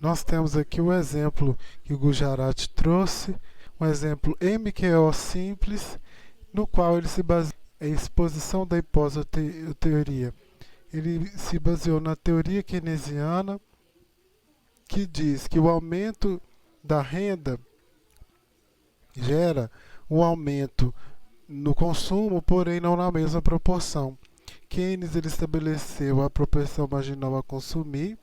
nós temos aqui o exemplo que o Gujarati trouxe, um exemplo MQO simples, no qual ele se baseia em exposição da hipótese ou teoria. Ele se baseou na teoria keynesiana, que diz que o aumento da renda gera um aumento no consumo, porém não na mesma proporção. Keynes ele estabeleceu a propensão marginal a consumir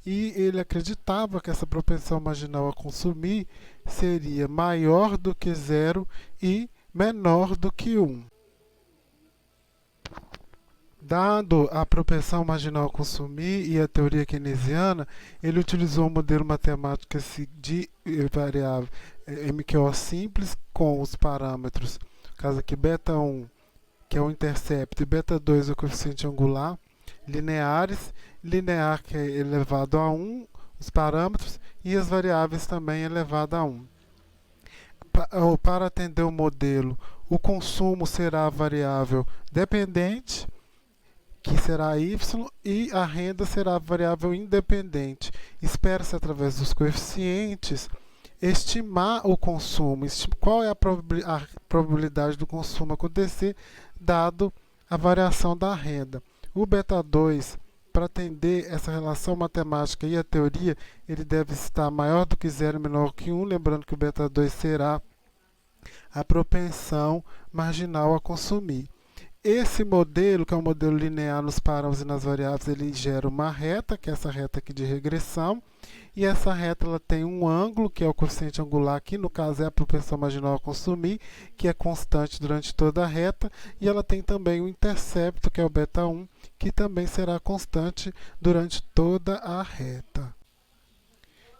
e ele acreditava que essa propensão marginal a consumir seria maior do que zero e menor do que 1. Dado a propensão marginal a consumir e a teoria keynesiana, ele utilizou um modelo matemático de variável MQO simples com os parâmetros, no caso aqui beta1, que é o intercepto, e beta2 é o coeficiente angular, lineares, linear que é elevado a 1, os parâmetros, e as variáveis também elevado a 1. Para atender o modelo, o consumo será a variável dependente, que será y, e a renda será a variável independente. Espera-se, através dos coeficientes, estimar o consumo, qual é a probabilidade do consumo acontecer, dado a variação da renda. O beta2, para atender essa relação matemática e a teoria, ele deve estar maior do que 0 e menor que 1, lembrando que o beta2 será a propensão marginal a consumir. Esse modelo, que é um modelo linear nos parâmetros e nas variáveis, ele gera uma reta, que é essa reta aqui de regressão, e essa reta ela tem um ângulo, que é o coeficiente angular, que no caso é a propensão marginal a consumir, que é constante durante toda a reta, e ela tem também o intercepto, que é o beta1, que também será constante durante toda a reta.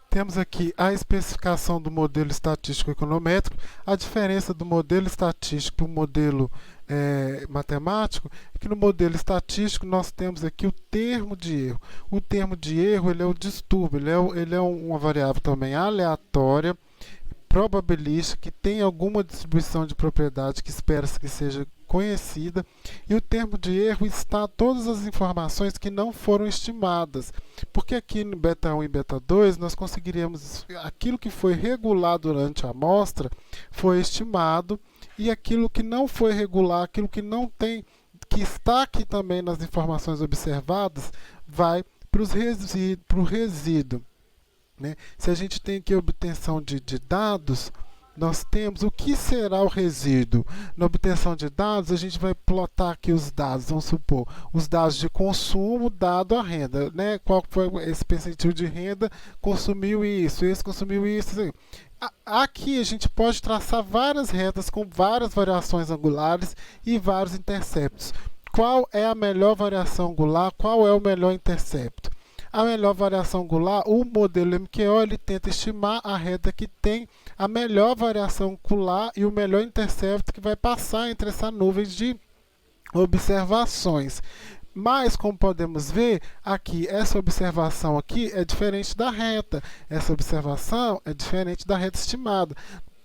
Temos aqui a especificação do modelo estatístico econométrico. A diferença do modelo estatístico para o modelo matemático é que no modelo estatístico nós temos aqui o termo de erro. O termo de erro ele é o distúrbio, ele é uma variável também aleatória, probabilística, que tem alguma distribuição de propriedade que espera-se que seja conhecida, e o termo de erro está todas as informações que não foram estimadas, porque aqui no beta1 e beta2 nós conseguiríamos aquilo que foi regular durante a amostra foi estimado, e aquilo que não foi regular, aquilo que não tem, que está aqui também nas informações observadas, vai para o resíduo. Né? Se a gente tem aqui a obtenção de dados, nós temos o que será o resíduo. Na obtenção de dados, a gente vai plotar aqui os dados, vamos supor, os dados de consumo dado a renda. Né? Qual foi esse percentil de renda? Consumiu isso, esse consumiu isso. Assim. Aqui a gente pode traçar várias retas com várias variações angulares e vários interceptos. Qual é a melhor variação angular? Qual é o melhor intercepto? A melhor variação angular, o modelo MQO, ele tenta estimar a reta que tem a melhor variação angular e o melhor intercepto que vai passar entre essa nuvem de observações. Mas, como podemos ver, aqui, essa observação aqui é diferente da reta. Essa observação é diferente da reta estimada.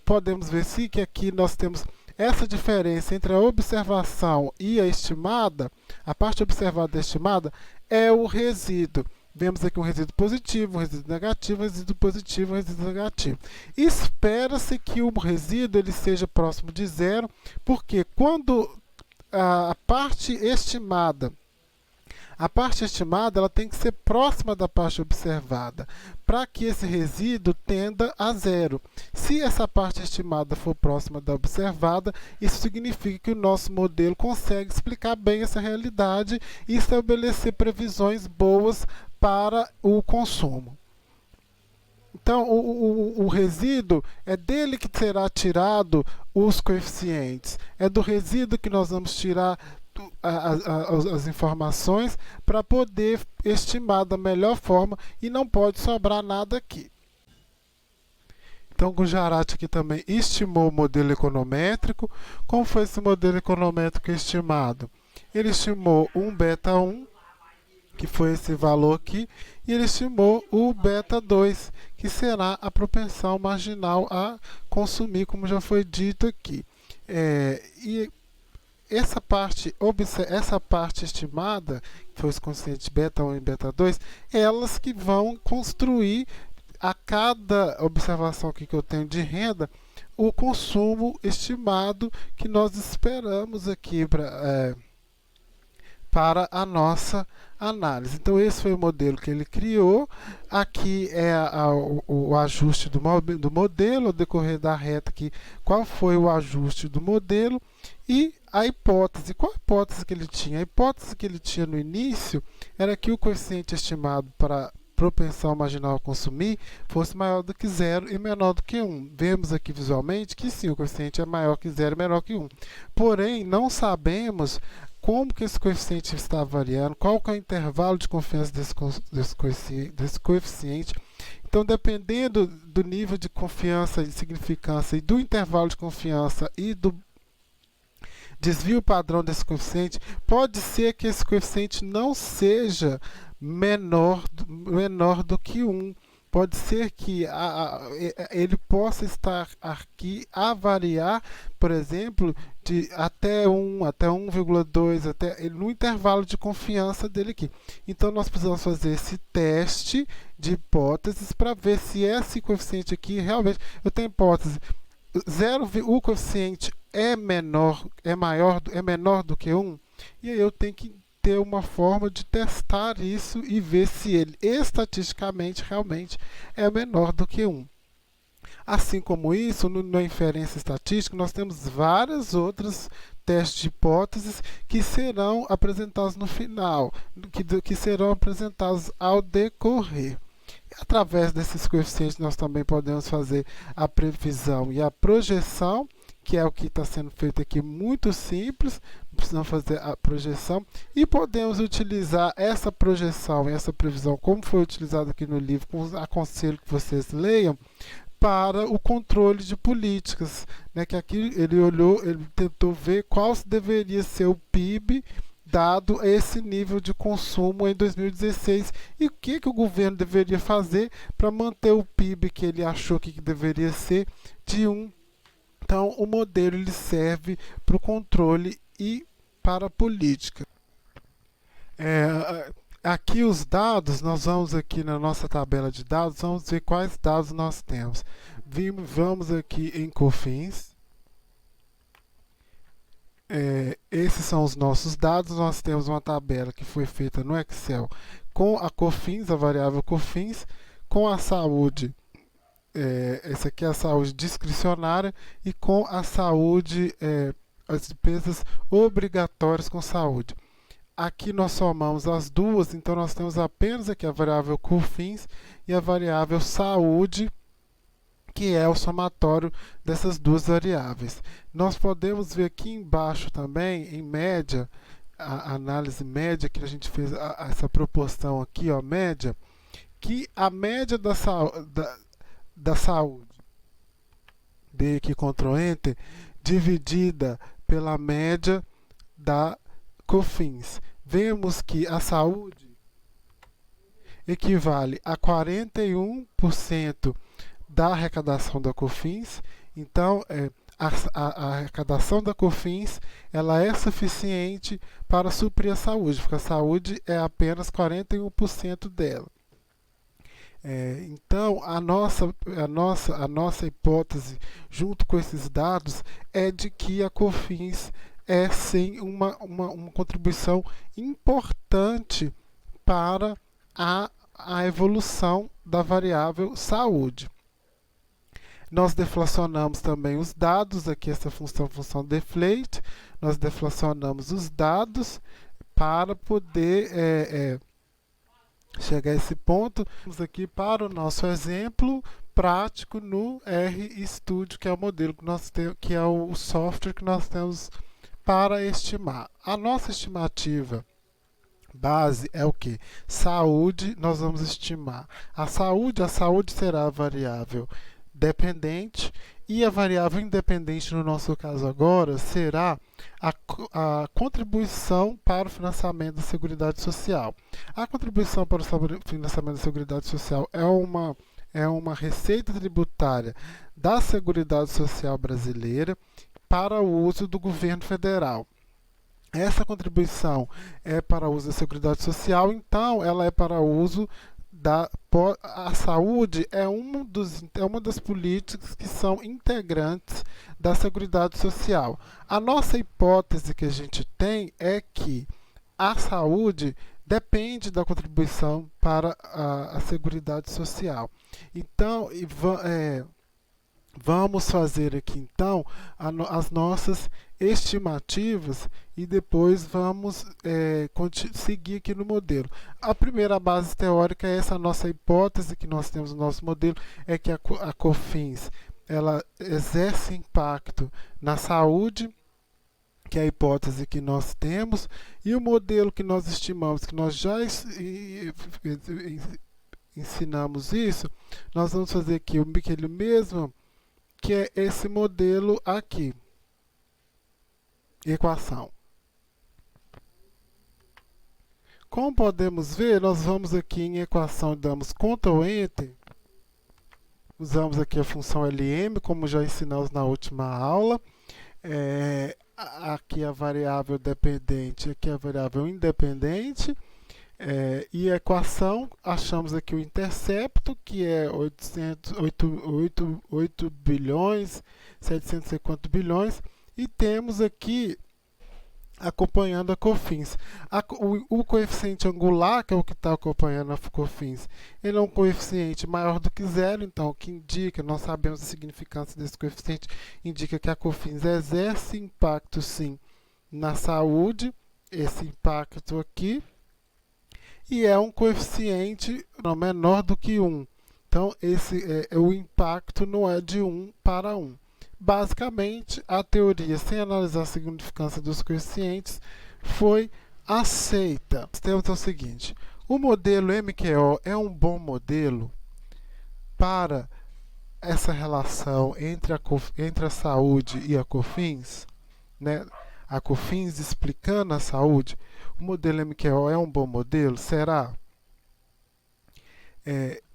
Podemos ver sim que aqui nós temos essa diferença entre a observação e a estimada. A parte observada e estimada é o resíduo. Vemos aqui um resíduo positivo, um resíduo negativo, um resíduo positivo, um resíduo negativo. Espera-se que o resíduo ele seja próximo de zero, porque quando a parte estimada ela tem que ser próxima da parte observada, para que esse resíduo tenda a zero. Se essa parte estimada for próxima da observada, isso significa que o nosso modelo consegue explicar bem essa realidade e estabelecer previsões boas para o consumo. Então, o resíduo é dele que será tirado os coeficientes. É do resíduo que nós vamos tirar as informações para poder estimar da melhor forma e não pode sobrar nada aqui. Então, o Gujarati aqui também estimou o modelo econométrico. Como foi esse modelo econométrico estimado? Ele estimou um beta1, que foi esse valor aqui, e ele estimou o beta2, que será a propensão marginal a consumir, como já foi dito aqui. E essa parte estimada, que foi os coeficientes beta 1 e beta 2, elas que vão construir a cada observação aqui que eu tenho de renda, o consumo estimado que nós esperamos aqui para a nossa análise. Então, esse foi o modelo que ele criou. Aqui é o ajuste do modelo, ao decorrer da reta aqui, qual foi o ajuste do modelo e a hipótese. Qual a hipótese que ele tinha? A hipótese que ele tinha no início era que o coeficiente estimado para propensão marginal a consumir fosse maior do que zero e menor do que 1. Vemos aqui visualmente que sim, o coeficiente é maior que zero e menor que 1. Porém, não sabemos como que esse coeficiente está variando, qual que é o intervalo de confiança desse coeficiente. Então, dependendo do nível de confiança e significância e do intervalo de confiança e do desvio padrão desse coeficiente, pode ser que esse coeficiente não seja menor do que 1. Pode ser que ele possa estar aqui a variar, por exemplo, de até 1, até 1,2, no intervalo de confiança dele aqui. Então, nós precisamos fazer esse teste de hipóteses para ver se esse coeficiente aqui realmente... Eu tenho hipótese, o coeficiente é menor do que 1, e aí eu tenho que ter uma forma de testar isso e ver se ele estatisticamente realmente é menor do que 1. Assim como isso, na inferência estatística, nós temos várias outras testes de hipóteses que serão apresentados no final, que serão apresentados ao decorrer. Através desses coeficientes, nós também podemos fazer a previsão e a projeção, que é o que está sendo feito aqui, muito simples. Precisamos fazer a projeção e podemos utilizar essa projeção e essa previsão, como foi utilizado aqui no livro, aconselho que vocês leiam, para o controle de políticas, né? Que aqui ele tentou ver qual deveria ser o PIB dado esse nível de consumo em 2016 e o que o governo deveria fazer para manter o PIB que ele achou que deveria ser de 1. Então, o modelo ele serve para o controle e para a política. Aqui os dados, nós vamos aqui na nossa tabela de dados, vamos ver quais dados nós temos. Vamos aqui em COFINS. Esses são os nossos dados. Nós temos uma tabela que foi feita no Excel com a COFINS, a variável COFINS, com a saúde. Essa aqui é a saúde discricionária e com a saúde, as despesas obrigatórias com saúde. Aqui nós somamos as duas, então nós temos apenas aqui a variável COFINS e a variável saúde, que é o somatório dessas duas variáveis. Nós podemos ver aqui embaixo também, em média, a análise média, que a gente fez essa proporção aqui, ó, média, que a média da saúde, D aqui, Ctrl Enter, dividida pela média da COFINS. Vemos que a saúde equivale a 41% da arrecadação da COFINS. Então, a arrecadação da COFINS ela é suficiente para suprir a saúde, porque a saúde é apenas 41% dela. Então, a nossa hipótese, junto com esses dados, é de que a COFINS é sim uma contribuição importante para a evolução da variável saúde. Nós deflacionamos também os dados, aqui essa função deflate, nós deflacionamos os dados para poder chegar a esse ponto. Vamos aqui para o nosso exemplo prático no RStudio, que é o modelo que nós temos, que é o software que nós temos para estimar. A nossa estimativa base é o que? Saúde, nós vamos estimar. A saúde será a variável dependente e a variável independente, no nosso caso agora, será a contribuição para o financiamento da Seguridade Social. A contribuição para o financiamento da Seguridade Social é uma receita tributária da Seguridade Social brasileira para o uso do governo federal. essa contribuição é para uso da Seguridade Social, então ela é para uso da. A saúde é, é uma das políticas que são integrantes da Seguridade Social. A nossa hipótese que a gente tem é que a saúde depende da contribuição para a Seguridade Social. Então, vamos fazer aqui então as nossas estimativas e depois vamos seguir aqui no modelo. A primeira base teórica é essa nossa hipótese que nós temos no nosso modelo, é que a COFINS ela exerce impacto na saúde, que é a hipótese que nós temos, e o modelo que nós estimamos, que nós já ensinamos isso, nós vamos fazer aqui aquele mesmo, que é esse modelo aqui. Equação. Como podemos ver, nós vamos aqui em equação, damos Ctrl Enter, usamos aqui a função LM, como já ensinamos na última aula. Aqui a variável dependente, aqui a variável independente. E a equação, achamos aqui o intercepto, que é 8 bilhões, 700 e quantos bilhões, e temos aqui, acompanhando a COFINS, o coeficiente angular, que é o que está acompanhando a COFINS, ele é um coeficiente maior do que zero, então o que indica, nós sabemos a significância desse coeficiente, indica que a COFINS exerce impacto sim na saúde, esse impacto aqui, e é um coeficiente não menor do que 1. Então, o impacto não é de 1 para 1. Basicamente, a teoria, sem analisar a significância dos coeficientes, foi aceita. Temos o seguinte: o modelo MQO é um bom modelo para essa relação entre a saúde e a COFINS, né? A COFINS explicando a saúde. O modelo MQO é um bom modelo? Será?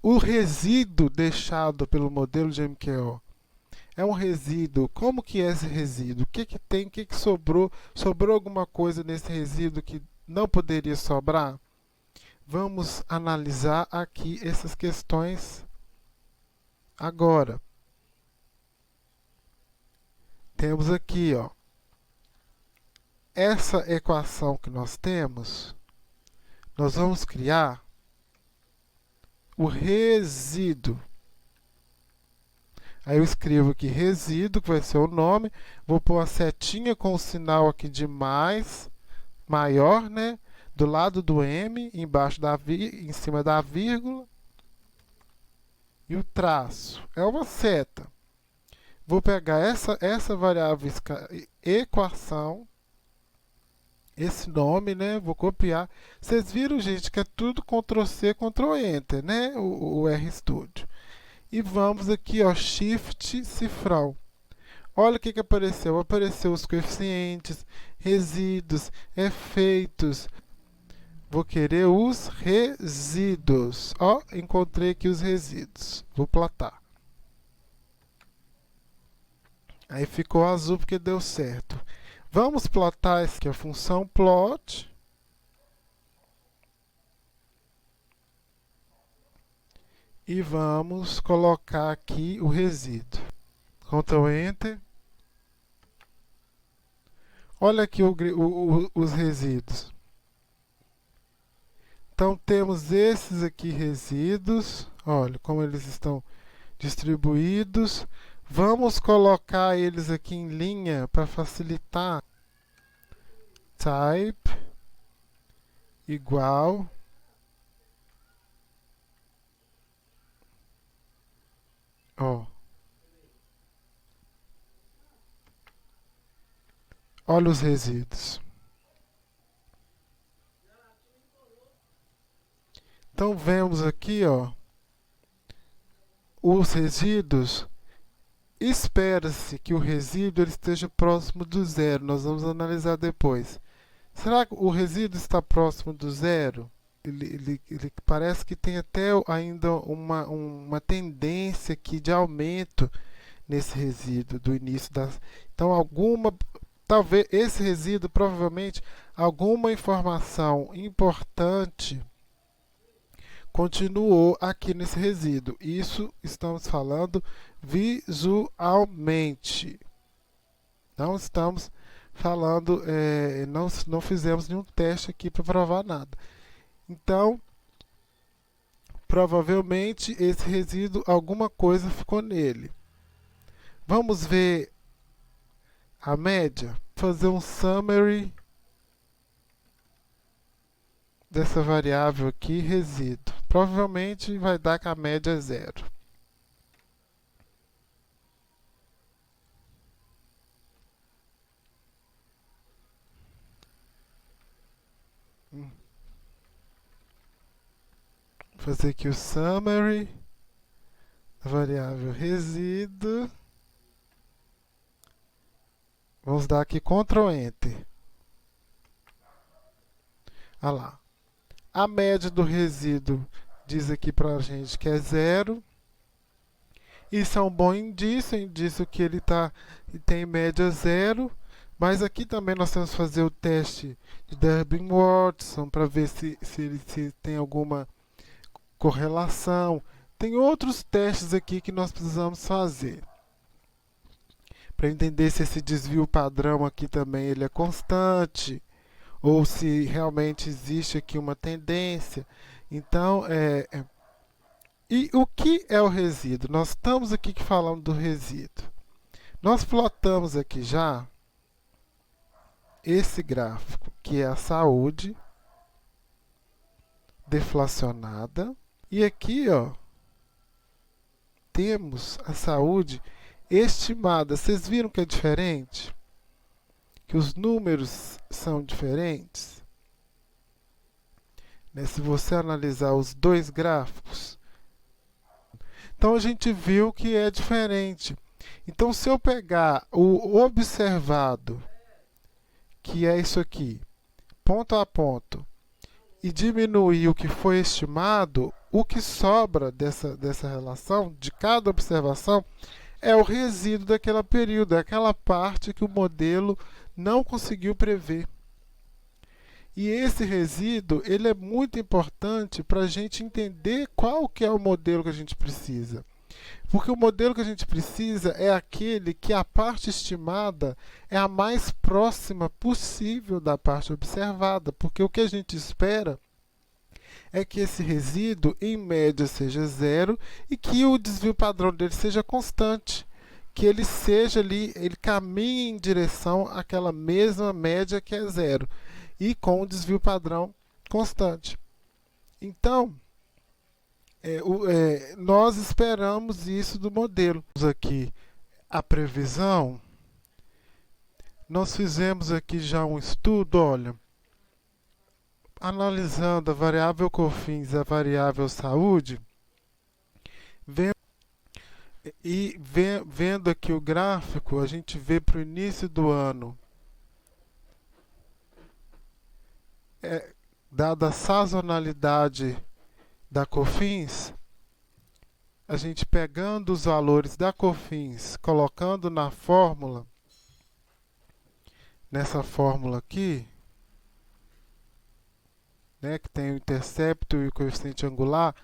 O resíduo deixado pelo modelo de MQO é um resíduo. Como que é esse resíduo? O que, que tem? O que, que sobrou? Sobrou alguma coisa nesse resíduo que não poderia sobrar? Vamos analisar aqui essas questões agora. Temos aqui, ó, essa equação que nós temos, nós vamos criar o resíduo. Aí eu escrevo aqui resíduo, que vai ser o nome, vou pôr a setinha com o sinal aqui de mais, maior, né? Do lado do M, embaixo em cima da vírgula, e o traço é uma seta. Vou pegar essa variável equação, esse nome, né? Vou copiar. Vocês viram, gente, que é tudo Ctrl+C, Ctrl+Enter, né? O RStudio. E vamos aqui, ó, Shift cifrão. Olha o que apareceu. Apareceu os coeficientes, resíduos, efeitos. Vou querer os resíduos. Ó, encontrei aqui os resíduos. Vou plotar. Aí ficou azul porque deu certo. Vamos plotar essa aqui, a função plot. E vamos colocar aqui o resíduo. Ctrl Enter. Olha aqui os resíduos. Então temos esses aqui resíduos. Olha como eles estão distribuídos. Vamos colocar eles aqui em linha para facilitar. Type igual olha os resíduos. Então vemos aqui, ó, os resíduos. Espera-se que o resíduo ele esteja próximo do zero. Nós vamos analisar depois. Será que o resíduo está próximo do zero? Ele parece que tem até ainda uma tendência aqui de aumento nesse resíduo do início das. Então, alguma talvez esse resíduo, provavelmente, alguma informação importante continuou aqui nesse resíduo. Isso estamos falando visualmente. Não estamos falando, não fizemos nenhum teste aqui para provar nada. Então, provavelmente esse resíduo, alguma coisa ficou nele. Vamos ver a média. Fazer um summary dessa variável aqui, resíduo. Provavelmente vai dar que a média é 0. Vou fazer aqui o summary da variável resíduo. Vamos dar aqui Ctrl Enter. Olha lá. A média do resíduo diz aqui para a gente que é 0. Isso é um bom indício que ele tem média 0. Mas aqui também nós temos que fazer o teste de Durbin-Watson para ver se tem alguma correlação. Tem outros testes aqui que nós precisamos fazer para entender se esse desvio padrão aqui também ele é constante ou se realmente existe aqui uma tendência. Então, e o que é o resíduo? Nós estamos aqui falando do resíduo. Nós plotamos aqui já esse gráfico, que é a saúde deflacionada. E aqui, ó, temos a saúde estimada. Vocês viram que é diferente? Que os números são diferentes? Né? Se você analisar os dois gráficos, então a gente viu que é diferente. Então, se eu pegar o observado, que é isso aqui, ponto a ponto, e diminuir o que foi estimado, o que sobra dessa relação, de cada observação, é o resíduo daquele período, é aquela parte que o modelo não conseguiu prever. E esse resíduo ele é muito importante para a gente entender qual que é o modelo que a gente precisa. Porque o modelo que a gente precisa é aquele que a parte estimada é a mais próxima possível da parte observada. Porque o que a gente espera é que esse resíduo, em média, seja 0 e que o desvio padrão dele seja constante. Que ele seja ali, ele caminhe em direção àquela mesma média que é 0 e com o desvio padrão constante. Então, nós esperamos isso do modelo. Aqui a previsão, nós fizemos aqui já um estudo, olha, analisando a variável COFINS e a variável saúde, vendo aqui o gráfico, a gente vê para o início do ano, dada a sazonalidade da COFINS, a gente pegando os valores da COFINS, colocando na fórmula, nessa fórmula aqui, né, que tem o intercepto e o coeficiente angular,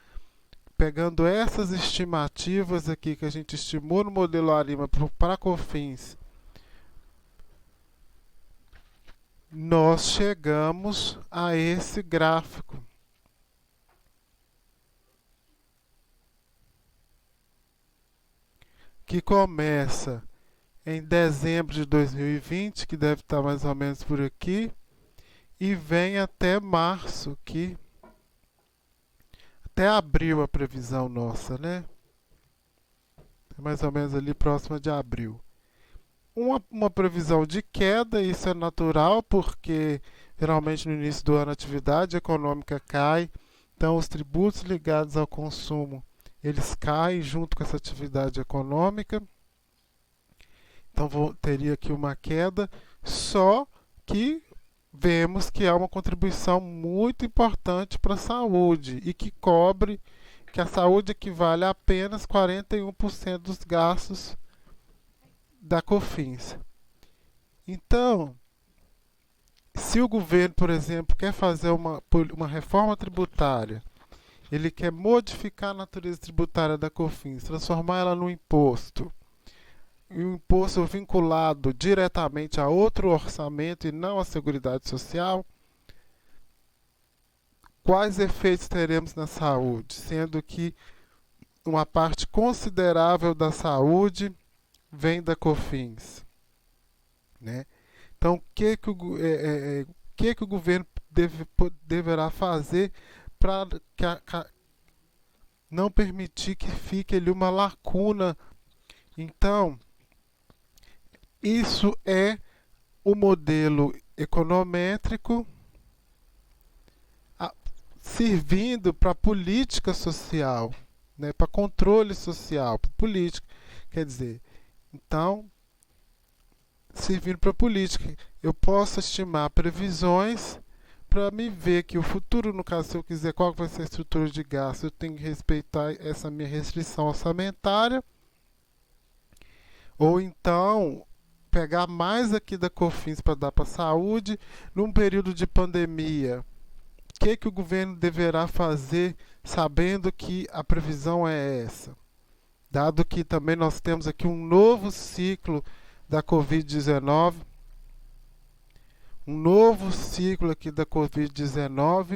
pegando essas estimativas aqui que a gente estimou no modelo ARIMA para COFINS, nós chegamos a esse gráfico. Que começa em dezembro de 2020, que deve estar mais ou menos por aqui, e vem até março, que até abril a previsão nossa, né? Mais ou menos ali próxima de abril. Uma previsão de queda, isso é natural, porque geralmente no início do ano a atividade econômica cai, então os tributos ligados ao consumo eles caem junto com essa atividade econômica. Então teria aqui uma queda, só que vemos que há uma contribuição muito importante para a saúde e que cobre, que a saúde equivale a apenas 41% dos gastos da COFINS. Então, se o governo, por exemplo, quer fazer uma reforma tributária, ele quer modificar a natureza tributária da COFINS, transformar ela num imposto, e um imposto vinculado diretamente a outro orçamento e não à Seguridade Social, quais efeitos teremos na saúde? Sendo que uma parte considerável da saúde vem da COFINS, né? Então, o que o governo deverá fazer para não permitir que fique ali uma lacuna? Então, isso é o modelo econométrico servindo para política social, né, para controle social, para política. Quer dizer, então, servindo para política, eu posso estimar previsões para me ver que o futuro, no caso, se eu quiser qual vai ser a estrutura de gasto, eu tenho que respeitar essa minha restrição orçamentária, ou então pegar mais aqui da COFINS para dar para a saúde num período de pandemia. O que o governo deverá fazer sabendo que a previsão é essa? Dado que também nós temos aqui um novo ciclo da Covid-19, um novo ciclo aqui da Covid-19,